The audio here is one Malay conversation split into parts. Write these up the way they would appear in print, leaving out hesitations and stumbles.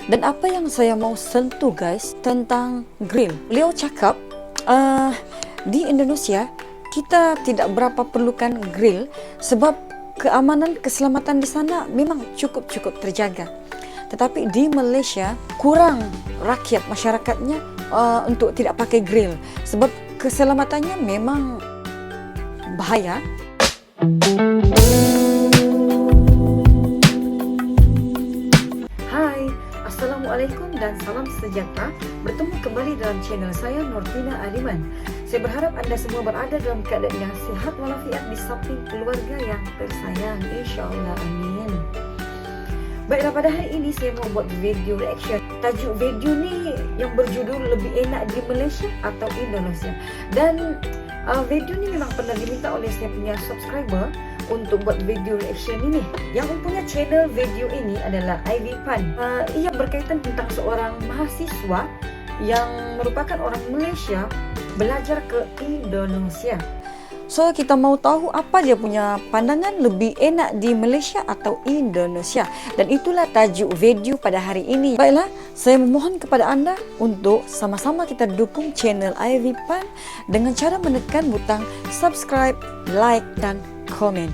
Dan apa yang saya mau sentuh guys tentang grill. Beliau cakap di Indonesia kita tidak berapa perlukan grill sebab keamanan keselamatan di sana memang cukup terjaga. Tetapi di Malaysia kurang rakyat masyarakatnya untuk tidak pakai grill sebab keselamatannya memang bahaya. Hai, Assalamualaikum dan salam sejahtera. Bertemu kembali dalam channel saya Nortina Ariman. Saya berharap anda semua berada dalam keadaan yang sihat walafiat di samping keluarga yang tersayang. InsyaAllah, amin. Baiklah, pada hari ini saya mau buat video reaction. Tajuk video ni yang berjudul lebih enak di Malaysia atau Indonesia. Dan video ni memang pernah diminta oleh saya punya subscriber untuk buat video reaction ini. Yang mempunyai channel video ini adalah Ivy Pan. Ia berkaitan tentang seorang mahasiswa yang merupakan orang Malaysia belajar ke Indonesia. So, kita mau tahu apa dia punya pandangan lebih enak di Malaysia atau Indonesia. Dan itulah tajuk video pada hari ini. Baiklah, saya memohon kepada anda untuk sama-sama kita dukung channel Ivy Pan dengan cara menekan butang subscribe, like dan komen.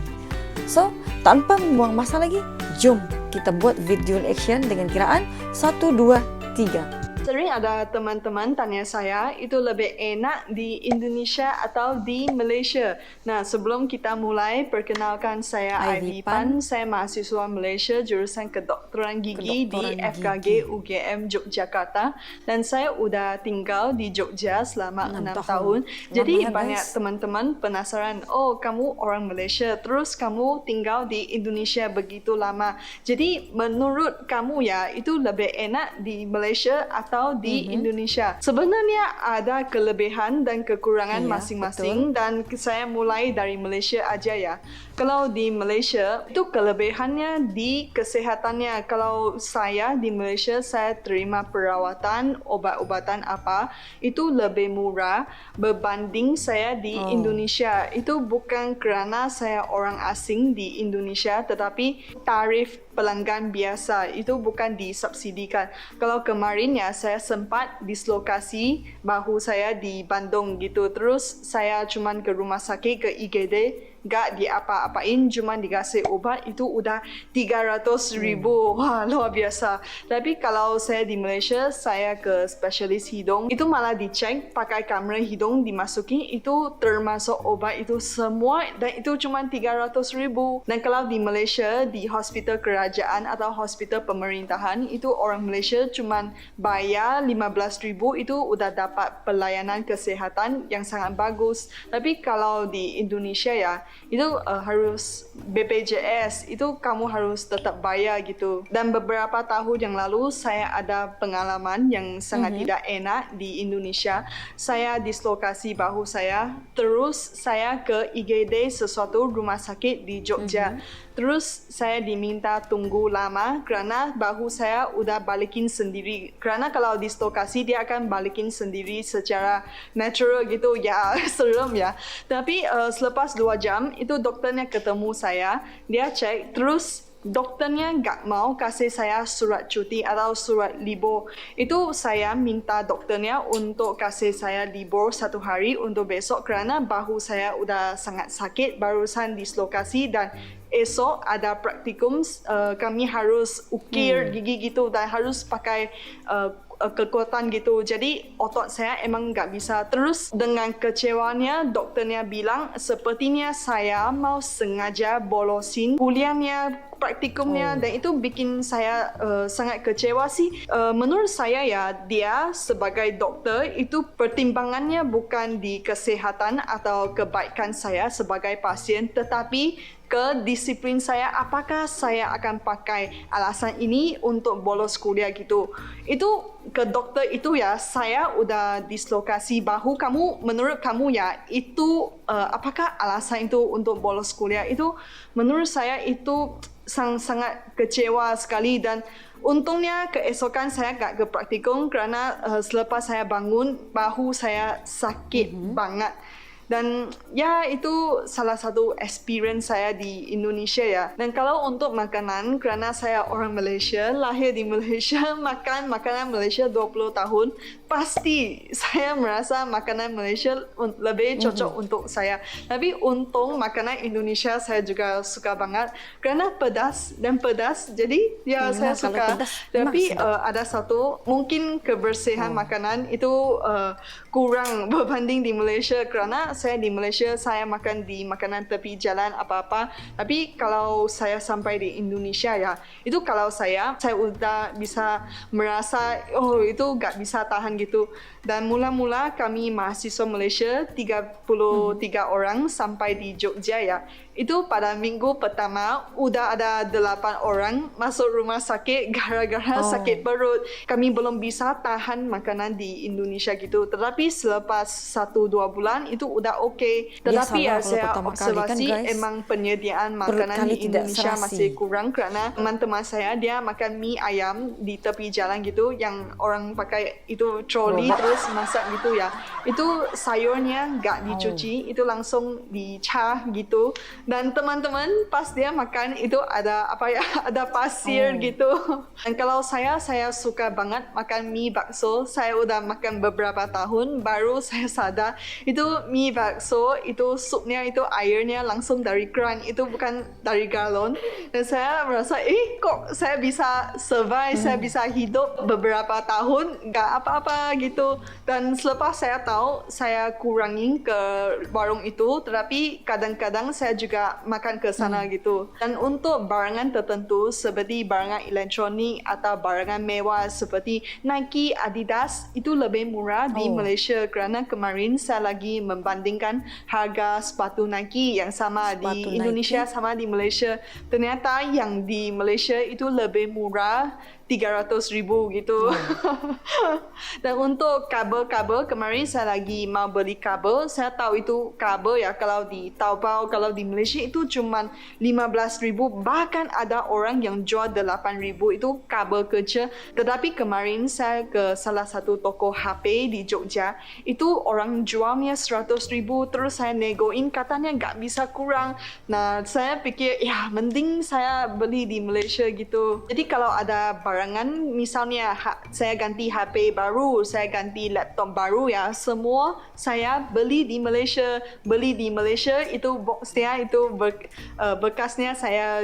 So, tanpa membuang masa lagi, jom kita buat video reaction dengan kiraan 1, 2, 3. Sering ada teman-teman tanya saya, itu lebih enak di Indonesia atau di Malaysia. Nah, sebelum kita mulai, perkenalkan saya Ivy Pan. Saya mahasiswa Malaysia jurusan Kedokteran Gigi di FKG UGM Yogyakarta. Dan saya udah tinggal di Jogja selama 6 tahun. Jadi banyak teman-teman penasaran, oh kamu orang Malaysia, terus kamu tinggal di Indonesia begitu lama. Jadi menurut kamu ya, itu lebih enak di Malaysia atau di Indonesia? Sebenarnya ada kelebihan dan kekurangan masing-masing, dan saya mulai dari Malaysia aja ya. Kalau di Malaysia, itu kelebihannya di kesehatannya. Kalau saya di Malaysia, saya terima perawatan, obat-obatan apa, itu lebih murah berbanding saya di Indonesia. Itu bukan kerana saya orang asing di Indonesia, tetapi tarif pelanggan biasa, itu bukan disubsidikan. Kalau kemarin ya, saya sempat dislokasi bahu saya di Bandung gitu. Terus saya cuman ke rumah sakit, ke IGD, gak diapa-apain, cuma dikasih obat, itu udah 300,000. Wah, luar biasa. Tapi kalau saya di Malaysia, saya ke spesialis hidung, itu malah dicek pakai kamera hidung, dimasukin, itu termasuk obat itu semua, dan itu cuma 300,000. Dan kalau di Malaysia, di hospital kerajaan atau hospital pemerintahan, itu orang Malaysia cuma bayar 15,000, itu udah dapat pelayanan kesihatan yang sangat bagus. Tapi kalau di Indonesia ya, itu harus BPJS, itu kamu harus tetap bayar gitu. Dan beberapa tahun yang lalu saya ada pengalaman yang sangat tidak enak di Indonesia. Saya dislokasi bahu saya, terus saya ke IGD, sesuatu rumah sakit di Jogja. Terus saya diminta tunggu lama kerana bahu saya udah balikin sendiri. Kerana kalau dislokasi dia akan balikin sendiri secara natural gitu. Ya, serem ya. Tapi selepas 2 jam itu dokternya ketemu saya. Dia cek, terus dokternya gak mau kasih saya surat cuti atau surat libur. Itu saya minta dokternya untuk kasih saya libur 1 hari untuk besok kerana bahu saya udah sangat sakit, barusan dislokasi, dan esok ada praktikum, kami harus ukir gigi gitu dan harus pakai kekuatan gitu. Jadi otot saya emang nggak bisa. Terus dengan kecewanya, dokternya bilang sepertinya saya mau sengaja bolosin kuliahnya, praktikumnya, dan itu bikin saya sangat kecewa sih. Menurut saya ya, dia sebagai dokter itu pertimbangannya bukan di kesehatan atau kebaikan saya sebagai pasien, tetapi ke disiplin saya, apakah saya akan pakai alasan ini untuk bolos kuliah gitu. Itu ke dokter itu ya, saya udah dislokasi bahu, kamu, menurut kamu ya, itu apakah alasan itu untuk bolos kuliah? Itu menurut saya itu sangat kecewa sekali. Dan untungnya keesokan saya gak ke praktikum kerana selepas saya bangun, bahu saya sakit banget. Dan ya itu salah satu experience saya di Indonesia ya. Dan kalau untuk makanan, kerana saya orang Malaysia, lahir di Malaysia, makan makanan Malaysia 20 tahun, pasti saya merasa makanan Malaysia lebih cocok untuk saya. Tapi untung makanan Indonesia saya juga suka banget kerana pedas dan pedas. Jadi ya saya Kalau suka. pedas, Tapi memang sedap. ada satu mungkin kebersihan makanan itu kurang berbanding di Malaysia kerana saya di Malaysia saya makan di makanan tepi jalan apa-apa. Tapi kalau saya sampai di Indonesia ya, itu kalau saya udah bisa merasa oh itu gak bisa tahan gitu. Dan mula-mula kami mahasiswa Malaysia 33 orang sampai di Jogja ya. Itu pada minggu pertama udah ada 8 orang masuk rumah sakit gara-gara sakit perut. Kami belum bisa tahan makanan di Indonesia gitu. Tetapi selepas 1-2 bulan itu udah okey. Tetapi Biasalah ya kalau saya pertama kali kan, observasi guys, emang penyediaan perut makanan kali di tidak Indonesia serasi. masih kurang kerana teman-teman saya dia makan mie ayam di tepi jalan gitu yang orang pakai itu troli Gerobak. terus masak gitu ya. Itu sayurnya nggak dicuci, itu langsung dicah gitu. Dan teman-teman pas dia makan itu ada apa ya, ada pasir gitu. Dan kalau saya suka banget makan mie bakso. Saya udah makan beberapa tahun baru saya sadar itu mie bakso itu supnya itu airnya langsung dari keran, itu bukan dari galon. Dan saya merasa kok saya bisa survive, saya bisa hidup beberapa tahun nggak apa-apa gitu. Dan selepas saya tahu saya kurangin ke warung itu, tetapi kadang-kadang saya juga makan ke sana gitu. Dan untuk barangan tertentu seperti barangan elektronik atau barangan mewah seperti Nike, Adidas itu lebih murah di Malaysia kerana kemarin saya lagi membandingkan harga sepatu Nike yang sama Sepatu di Indonesia Nike. sama di Malaysia. Ternyata yang di Malaysia itu lebih murah 300,000 gitu. Dan untuk kabel-kabel, kemarin saya lagi mau beli kabel. Saya tahu itu kabel ya, kalau di Taobao, kalau di Malaysia itu cuma 15,000. Bahkan ada orang yang jual 8,000 itu kabel kecil. Tetapi kemarin saya ke salah satu toko HP di Jogja, itu orang jualnya 100,000. Terus saya negoin, katanya nggak bisa kurang. Nah, saya pikir ya mending saya beli di Malaysia gitu. Jadi kalau ada barangan, misalnya saya ganti HP baru, saya ganti laptop baru ya, semua saya beli di Malaysia. Beli di Malaysia itu boxnya itu bekasnya saya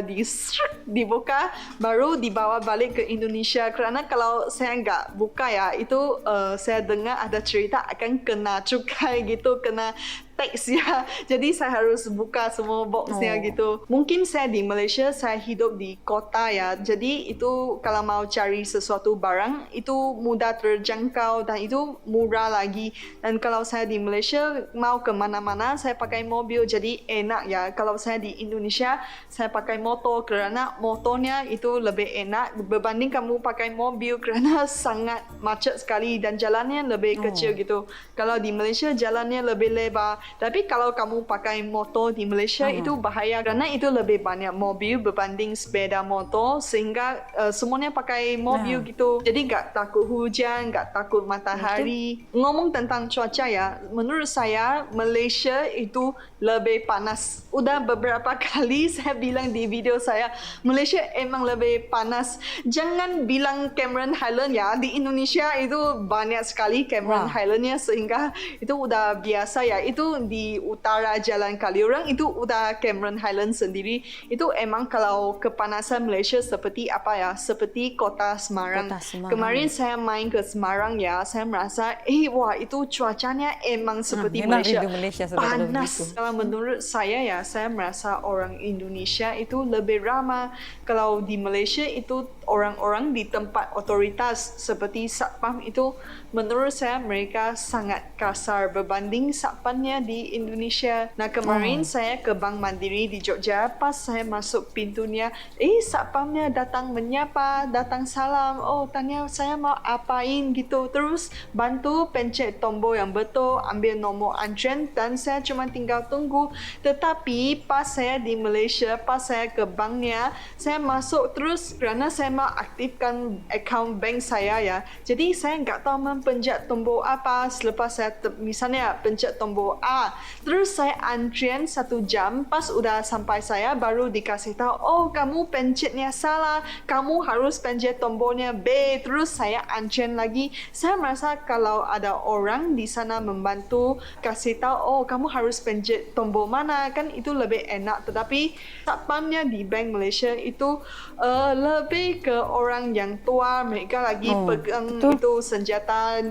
dibuka baru dibawa balik ke Indonesia. Kerana kalau saya nggak buka ya, itu saya dengar ada cerita akan kena cukai gitu, kena tax ya. Jadi saya harus buka semua boxnya gitu. Mungkin saya di Malaysia, saya hidup di kota ya. Jadi itu kalau mau cari sesuatu barang itu mudah terjangkau dan itu murah lagi. Dan kalau saya di Malaysia mau ke mana-mana saya pakai mobil, jadi enak ya. Kalau saya di Indonesia saya pakai motor kerana motornya itu lebih enak berbanding kamu pakai mobil kerana sangat macet sekali dan jalannya lebih kecil gitu. Kalau di Malaysia jalannya lebih lebar. Tapi kalau kamu pakai motor di Malaysia itu bahaya kerana itu lebih banyak mobil berbanding sepeda motor, sehingga semuanya pakai mobil gitu. Jadi nggak takut hujan, nggak takut matahari. Ngomong tentang cuaca ya, menurut saya Malaysia itu lebih panas. Udah beberapa kali saya bilang di video saya, Malaysia emang lebih panas. Jangan bilang Cameron Highland ya, di Indonesia itu banyak sekali Cameron Highlandnya sehingga itu udah biasa ya. Itu di utara Jalan Kaliurang itu udah Cameron Highland sendiri. Itu emang kalau kepanasan Malaysia seperti apa ya? Seperti kota Semarang. Kemarin saya main ke Semarang ya, saya merasa wah itu cuacanya emang seperti Malaysia. Panas. Kalau menurut saya ya, saya merasa orang Indonesia itu lebih ramah. Kalau di Malaysia itu orang-orang di tempat otoritas seperti satpam itu menurut saya mereka sangat kasar berbanding satpamnya di Indonesia. Nah kemarin saya ke Bank Mandiri di Jogja, pas saya masuk pintunya, satpamnya datang menyapa, datang salam, tanya saya mau apain gitu, terus bantu pencet tombol yang betul, ambil nombor antrian dan saya cuma tinggal tunggu. Tetapi pas saya di Malaysia, pas saya ke banknya, saya masuk terus kerana saya mau aktifkan akaun bank saya ya. Jadi saya nggak tahu mempencet tombol apa. Selepas saya misalnya pencet tombol Terus saya antrian 1 jam. Pas udah sampai saya baru dikasih tahu, oh kamu pencetnya salah, kamu harus pencet tombolnya B. Terus saya antrian lagi. Saya merasa kalau ada orang di sana membantu kasih tahu, oh kamu harus pencet tombol mana, kan itu lebih enak. Tetapi satpamnya di Bank Malaysia itu lebih ke orang yang tua, mereka lagi pegang itu senjata,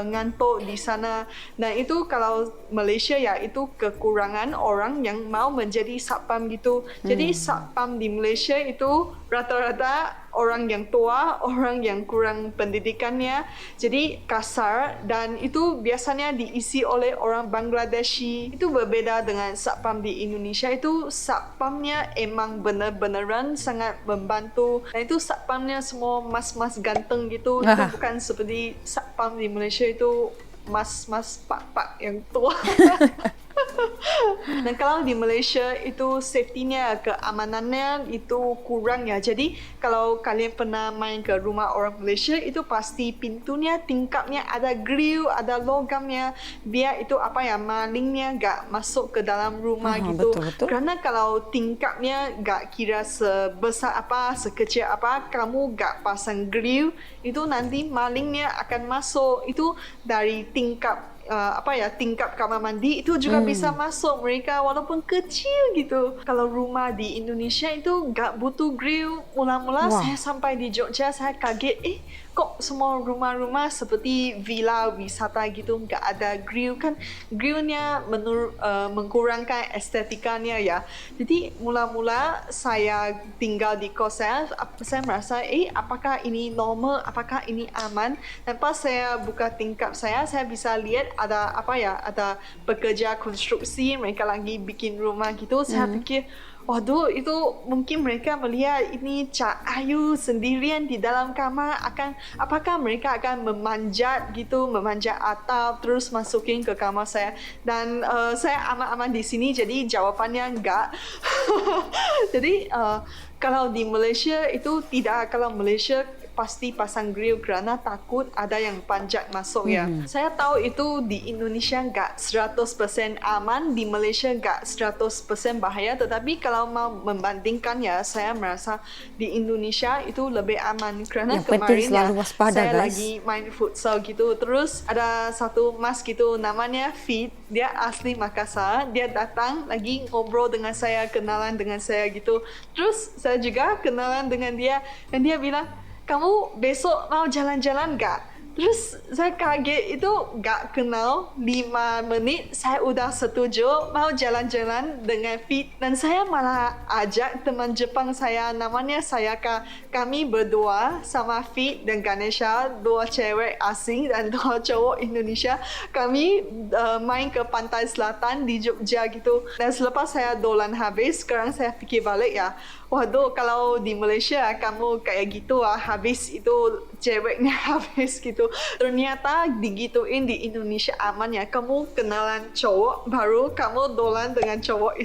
ngantuk di sana. Nah itu kalau Malaysia ya itu kekurangan orang yang mau menjadi satpam gitu. Jadi satpam di Malaysia itu rata-rata orang yang tua, orang yang kurang pendidikannya, jadi kasar, dan itu biasanya diisi oleh orang Bangladeshi. Itu berbeda dengan satpam di Indonesia. Itu satpamnya emang benar-benaran sangat membantu. Nah itu satpamnya semua mas-mas ganteng gitu. Itu bukan seperti satpam di Malaysia itu mas-mas pak-pak yang tua. Dan kalau di Malaysia itu safety-nya, keamanannya itu kurang ya. Jadi kalau kalian pernah main ke rumah orang Malaysia, itu pasti pintunya, tingkapnya ada grill, ada logamnya, biar itu malingnya gak masuk ke dalam rumah gitu. Betul. Karena kalau tingkapnya gak kira sebesar apa, sekecil apa, kamu gak pasang grill, itu nanti malingnya akan masuk. Itu dari tingkap tingkap kamar mandi itu juga bisa masuk mereka walaupun kecil gitu. Kalau rumah di Indonesia itu gak butuh grill. Mula-mula saya sampai di Jogja, saya kaget, kok semua rumah-rumah seperti villa wisata gitu gak ada grill, kan grillnya mengkurangkan estetikanya ya. Jadi mula-mula saya tinggal di kos saya merasa apakah ini normal, apakah ini aman. Dan pas saya buka tingkap saya bisa lihat ada ada pekerja konstruksi, mereka lagi bikin rumah gitu. Saya pikir, waduh, itu mungkin mereka melihat ini Cak Ayu sendirian di dalam kamar, apakah mereka akan memanjat atap terus masukin ke kamar saya. Dan saya aman-aman di sini, jadi jawabannya enggak. Jadi kalau di Malaysia itu tidak. Kalau Malaysia pasti pasang grill kerana takut ada yang panjat masuk ya. Saya tahu itu di Indonesia enggak 100% aman, di Malaysia enggak 100% bahaya, tetapi kalau mau membandingkan ya, saya merasa di Indonesia itu lebih aman. Kerana yang kemarin selalu waspada, saya guys. lagi main futsal gitu, terus ada satu mas gitu namanya Fit, dia asli Makassar, dia datang lagi ngobrol dengan saya, kenalan dengan saya gitu. Terus saya juga kenalan dengan dia, dan dia bilang, kamu besok mau jalan-jalan gak? Terus saya kaget, itu gak kenal 5 menit saya udah setuju mau jalan-jalan dengan Fit. Dan saya malah ajak teman Jepang saya, namanya Sayaka. Kami berdua sama Fit dan Ganesha, 2 cewek asing dan 2 cowok Indonesia. Kami main ke pantai selatan di Jogja gitu. Dan selepas saya dolan habis, sekarang saya fikir balik ya, waduh, kalau di Malaysia kamu kayak gitu habis itu ceweknya habis gitu. Ternyata digituin di Indonesia aman ya. Kamu kenalan cowok baru kamu dolan dengan cowok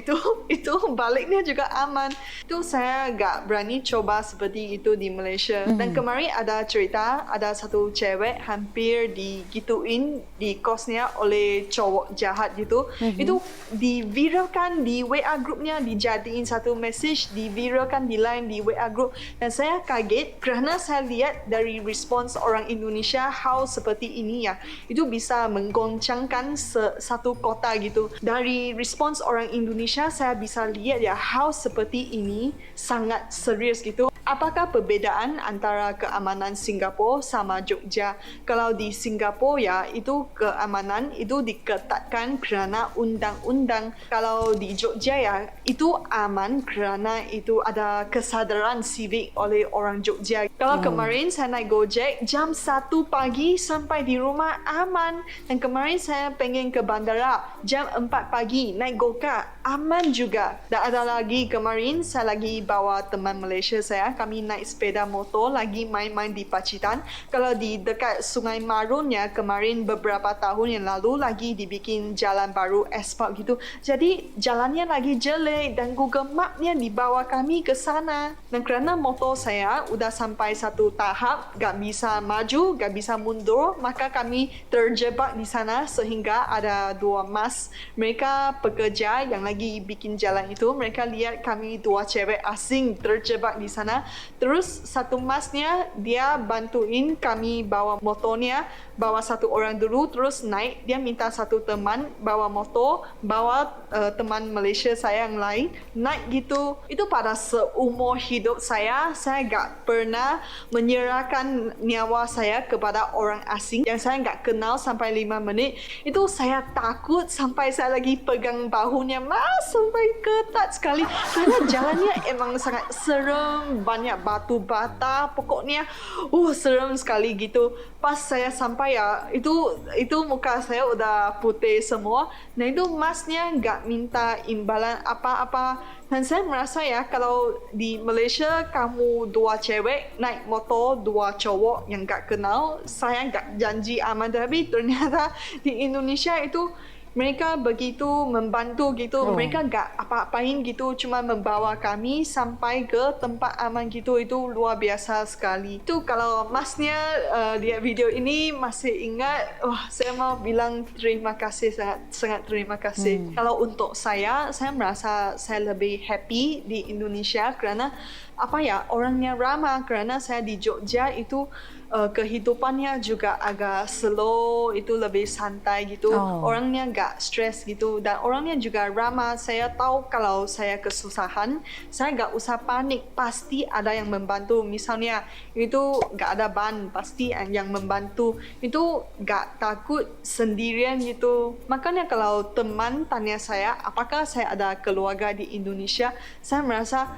itu baliknya juga aman. Itu saya gak berani coba seperti itu di Malaysia. Dan kemarin ada cerita, ada satu cewek hampir digituin di kosnya oleh cowok jahat gitu. Itu diviralkan di WA grupnya, dijadiin satu message, diviralkan di line di WA group. Dan saya kaget kerana saya lihat dari respons orang Indonesia how seperti ini ya, itu bisa menggoncangkan satu kota gitu. Dari respons orang Indonesia saya bisa lihat ya how seperti ini sangat serius gitu. Apakah perbezaan antara keamanan Singapura sama Jogja? Kalau di Singapura ya, itu keamanan itu diketatkan kerana undang-undang. Kalau di Jogja ya, itu aman kerana itu ada kesadaran civic oleh orang Jogja. Kalau kemarin saya naik Gojek jam 1 pagi sampai di rumah aman. Dan kemarin saya pengen ke bandara jam 4 pagi naik go-kart aman juga. Dan ada lagi kemarin saya lagi bawa teman Malaysia saya kami naik sepeda motor lagi main-main di Pacitan. Kalau di dekat Sungai Marunnya kemarin beberapa tahun yang lalu lagi dibikin jalan baru aspal gitu. Jadi jalannya lagi jelek dan Google Map-nya dibawa kami ke sana. Dan kerana motor saya udah sampai satu tahap gak bisa maju, gak bisa mundur, maka kami terjebak di sana sehingga ada dua mas. Mereka pekerja yang lagi bikin jalan itu, mereka lihat kami dua cewek asing terjebak di sana. Terus satu masnya dia bantuin kami bawa motornya, bawa satu orang dulu, terus naik. Dia minta satu teman bawa motor, bawa teman Malaysia saya yang lain naik gitu. Itu pada seumur hidup saya gak pernah menyerahkan nyawa saya kepada orang asing yang saya gak kenal sampai 5 menit. Itu saya takut sampai saya lagi pegang bahunya sampai ketat sekali karena jalannya emang sangat serem, banyak batu bata, pokoknya serem sekali gitu. Pas saya sampai itu muka saya udah putih semua. Nah itu masnya nggak minta imbalan apa-apa. Dan saya merasa kalau di Malaysia kamu dua cewek naik motor, dua cowok yang nggak kenal, saya nggak janji aman. Tapi ternyata di Indonesia itu mereka begitu membantu gitu. Mereka gak apa-apain gitu, cuma membawa kami sampai ke tempat aman gitu. Itu luar biasa sekali. Itu kalau masnya lihat video ini masih ingat, saya mau bilang terima kasih, sangat terima kasih. Kalau untuk saya merasa saya lebih happy di Indonesia kerana orangnya ramah. Kerana saya di Jogja itu kehidupannya juga agak slow, itu lebih santai gitu. Orangnya gak stres gitu dan orangnya juga ramah. Saya tahu kalau saya kesusahan, saya gak usah panik, pasti ada yang membantu. Misalnya itu gak ada ban, pasti yang membantu. Itu gak takut sendirian gitu. Makanya kalau teman tanya saya apakah saya ada keluarga di Indonesia, saya merasa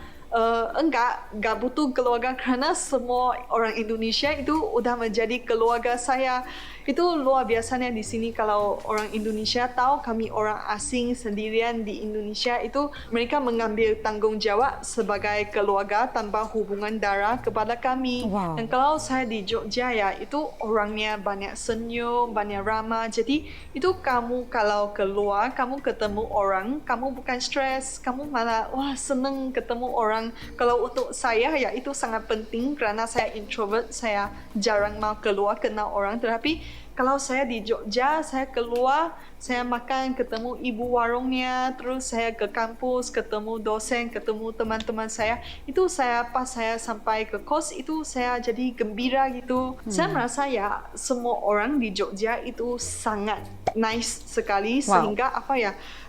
enggak butuh keluarga kerana semua orang Indonesia itu udah menjadi keluarga saya. Itu luar biasanya di sini kalau orang Indonesia tahu kami orang asing sendirian di Indonesia, itu mereka mengambil tanggungjawab sebagai keluarga tanpa hubungan darah kepada kami. Dan kalau saya di Jogja itu orangnya banyak senyum, banyak ramah. Jadi itu kamu kalau keluar, kamu ketemu orang, kamu bukan stres, kamu malah seneng ketemu orang. Kalau untuk saya itu sangat penting kerana saya introvert, saya jarang mau keluar kenal orang. Tetapi kalau saya di Jogja, saya keluar, saya makan, ketemu ibu warungnya, terus saya ke kampus, ketemu dosen, ketemu teman-teman saya. Itu pas saya sampai ke kos, itu saya jadi gembira gitu. Saya merasa semua orang di Jogja itu sangat nice sekali. Sehingga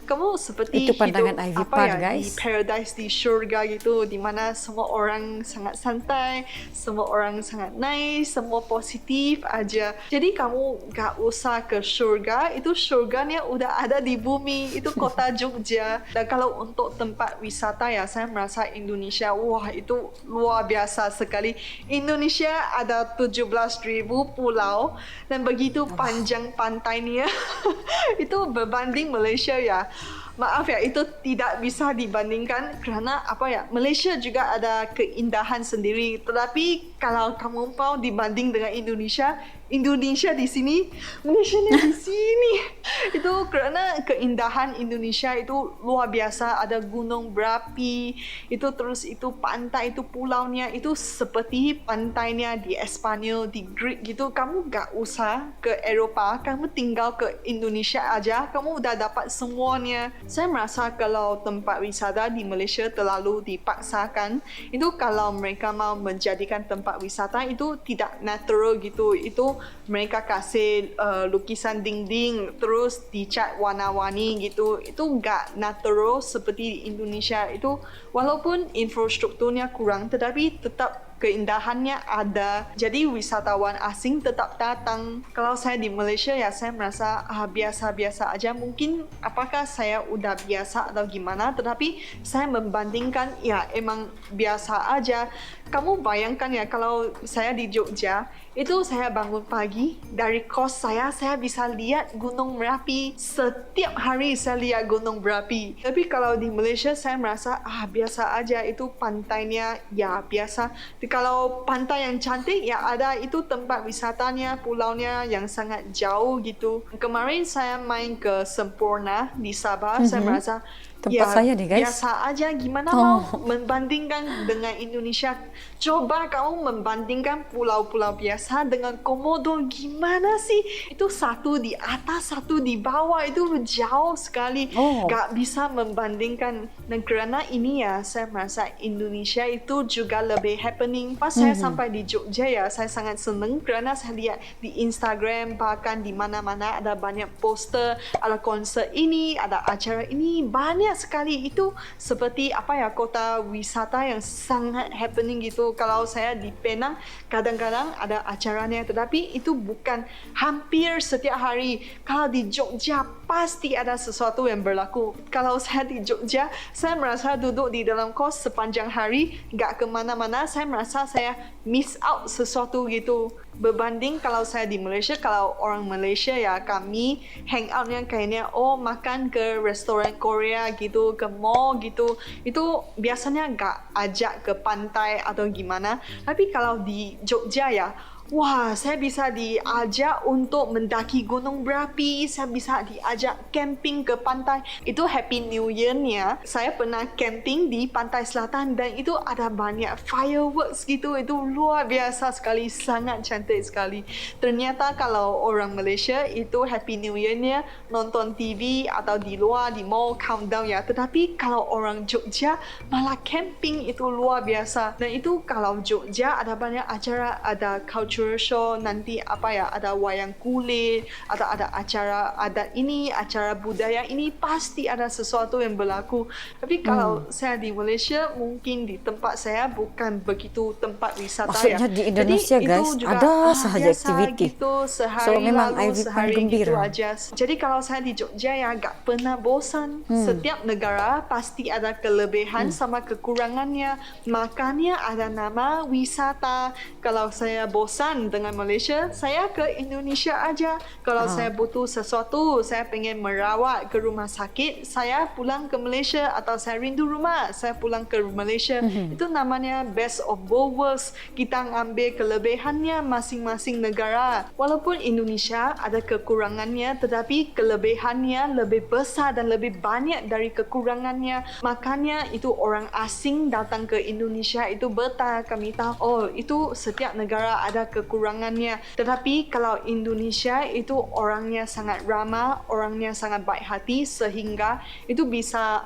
kamu seperti itu pandangan hidup Ivy Pan, guys. di paradise, di syurga gitu, di mana semua orang sangat santai, semua orang sangat nice, semua positif aja. Jadi kamu gak usah ke syurga, itu syurganya udah ada di bumi, itu kota Jogja. Dan kalau untuk tempat wisata saya merasa Indonesia itu luar biasa sekali. Indonesia ada 17,000 pulau dan begitu panjang pantainya. Itu berbanding Malaysia maaf itu tidak bisa dibandingkan kerana Malaysia juga ada keindahan sendiri. Tetapi kalau kamu mau dibanding dengan Indonesia di sini, Malaysia di sini. Itu kerana keindahan Indonesia itu luar biasa. Ada gunung berapi, itu terus itu pantai, itu pulaunya itu seperti pantainya di Espanyol, di Greek gitu. Kamu gak usah ke Eropah, kamu tinggal ke Indonesia aja, kamu udah dapat semuanya. Saya merasa kalau tempat wisata di Malaysia terlalu dipaksakan. Itu kalau mereka mau menjadikan tempat wisata itu tidak natural gitu. Itu mereka kasih lukisan dinding terus dicat warna-warni gitu. Itu gak natural seperti di Indonesia. Itu walaupun infrastrukturnya kurang, tetapi tetap keindahannya ada. Jadi wisatawan asing tetap datang. Kalau saya di Malaysia ya saya merasa biasa-biasa aja. Mungkin apakah saya udah biasa atau gimana, tetapi saya membandingkan ya emang biasa aja. Kamu bayangkan ya kalau saya di Jogja, itu saya bangun pagi, dari kos saya bisa lihat Gunung Merapi. Setiap hari saya lihat Gunung Merapi. Tapi kalau di Malaysia saya merasa biasa aja, itu pantainya ya biasa. Tapi kalau pantai yang cantik ya ada, itu tempat wisatanya, pulaunya yang sangat jauh gitu. Kemarin saya main ke Semporna di Sabah, saya merasa tempat saya nih guys, biasa aja. Gimana mau membandingkan dengan Indonesia? Coba kamu membandingkan pulau-pulau biasa dengan Komodo, gimana sih? Itu satu di atas, satu di bawah, itu jauh sekali. Gak bisa membandingkan. Dan kerana ini ya, saya merasa Indonesia itu juga lebih happening. Pas saya sampai di Jogja ya, saya sangat senang kerana saya lihat di Instagram, bahkan di mana-mana ada banyak poster, ada konser ini, ada acara ini, banyak sekali. Itu seperti kota wisata yang sangat happening gitu. Kalau saya di Penang, kadang-kadang ada acaranya, tetapi itu bukan hampir setiap hari. Kalau di Jogja pasti ada sesuatu yang berlaku. Kalau saya di Jogja, saya merasa duduk di dalam kos sepanjang hari, gak kemana-mana. Saya merasa saya miss out sesuatu gitu. Berbanding kalau saya di Malaysia, kalau orang Malaysia ya kami hangoutnya kayaknya makan ke restoran Korea gitu, ke mall gitu. Itu biasanya gak ajak ke pantai atau gimana. Tapi kalau di Jogja ya, wah, saya bisa diajak untuk mendaki gunung berapi, saya bisa diajak camping ke pantai. Itu Happy New Year-nya, saya pernah camping di pantai selatan dan itu ada banyak fireworks gitu. Itu luar biasa sekali, sangat cantik sekali. Ternyata kalau orang Malaysia itu Happy New Year-nya nonton TV atau di luar, di mall, countdown ya. Tetapi kalau orang Jogja malah camping, itu luar biasa. Dan itu kalau Jogja ada banyak acara, ada culture show, nanti ada wayang kulit, atau ada acara adat ini, acara budaya ini, pasti ada sesuatu yang berlaku. Tapi kalau saya di Malaysia, mungkin di tempat saya bukan begitu tempat wisata. Maksudnya di Indonesia jadi, guys, juga, ada sahaja aktiviti gitu, sehari so memang lalu, Ivy sehari gembira gitu aja. Jadi kalau saya di Jogja ya gak pernah bosan. Setiap negara pasti ada kelebihan sama kekurangannya. Makanya ada nama wisata. Kalau saya bosan dengan Malaysia, saya ke Indonesia aja. Kalau saya butuh sesuatu, saya pengen merawat ke rumah sakit, saya pulang ke Malaysia. Atau saya rindu rumah, saya pulang ke Malaysia. Itu namanya best of both worlds. Kita ngambil kelebihannya masing-masing negara. Walaupun Indonesia ada kekurangannya, tetapi kelebihannya lebih besar dan lebih banyak dari kekurangannya. Makanya itu orang asing datang ke Indonesia itu bertanya, kami tahu itu setiap negara ada kekurangannya. Tetapi kalau Indonesia itu orangnya sangat ramah, orangnya sangat baik hati, sehingga itu bisa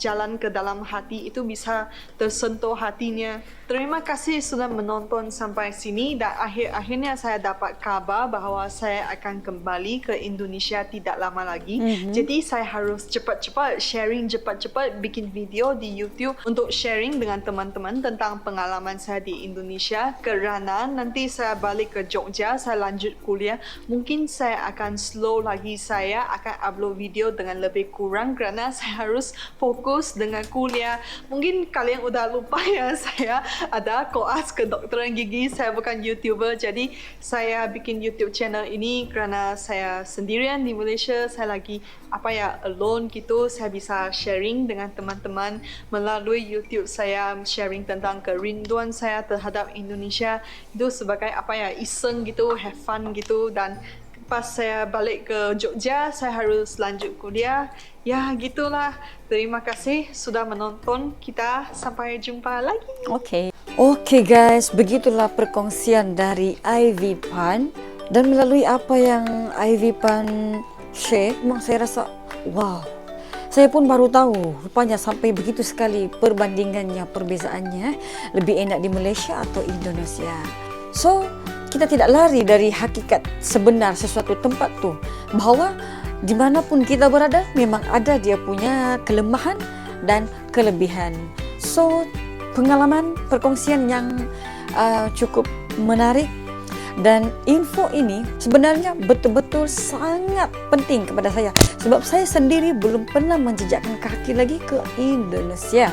jalan ke dalam hati, itu bisa tersentuh hatinya. Terima kasih sudah menonton sampai sini, dan akhirnya saya dapat kabar bahawa saya akan kembali ke Indonesia tidak lama lagi. Jadi saya harus cepat-cepat sharing, cepat-cepat bikin video di YouTube untuk sharing dengan teman-teman tentang pengalaman saya di Indonesia, kerana nanti saya balik ke Jogja, saya lanjut kuliah. Mungkin saya akan slow lagi, saya akan upload video dengan lebih kurang kerana saya harus fokus dengan kuliah. Mungkin kalian udah lupa ya, saya ada koas kedokteran gigi, saya bukan YouTuber. Jadi saya bikin YouTube channel ini kerana saya sendirian di Malaysia, saya lagi alone gitu. Saya bisa sharing dengan teman-teman melalui YouTube saya, sharing tentang kerinduan saya terhadap Indonesia. Itu sebagai iseng gitu, have fun gitu. Dan pas saya balik ke Jogja, saya harus lanjut kuliah. Ya gitulah. Terima kasih sudah menonton. Kita sampai jumpa lagi. Oke guys, begitulah perkongsian dari Ivy Pan. Dan melalui apa yang Ivy Pan share, memang saya rasa wow, saya pun baru tahu rupanya sampai begitu sekali perbandingannya, perbezaannya, lebih enak di Malaysia atau Indonesia. So kita tidak lari dari hakikat sebenar sesuatu tempat tu, bahawa dimanapun kita berada memang ada dia punya kelemahan dan kelebihan. So pengalaman perkongsian yang cukup menarik. Dan info ini sebenarnya betul-betul sangat penting kepada saya, sebab saya sendiri belum pernah menjejakkan kaki lagi ke Indonesia.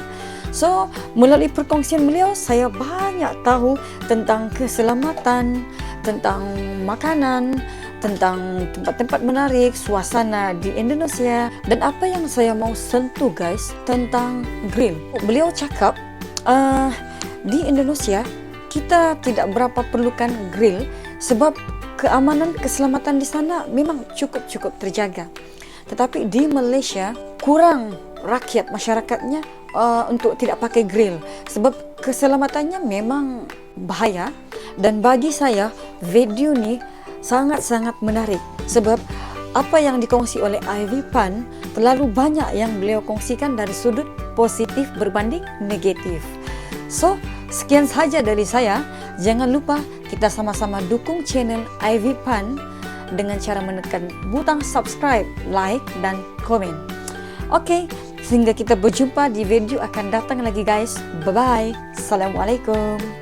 So, melalui perkongsian beliau, saya banyak tahu tentang keselamatan, tentang makanan, tentang tempat-tempat menarik, suasana di Indonesia. Dan apa yang saya mau sentuh guys, tentang grill. Beliau cakap, di Indonesia kita tidak berapa perlukan grill sebab keamanan keselamatan di sana memang cukup terjaga. Tetapi di Malaysia kurang rakyat masyarakatnya untuk tidak pakai grill sebab keselamatannya memang bahaya. Dan bagi saya video ni sangat-sangat menarik sebab apa yang dikongsi oleh Ivy Pan terlalu banyak yang beliau kongsikan dari sudut positif berbanding negatif. So, sekian sahaja dari saya. Jangan lupa kita sama-sama dukung channel Ivy Pan dengan cara menekan butang subscribe, like dan komen. Oke, sehingga kita berjumpa di video akan datang lagi guys. Bye-bye. Assalamualaikum.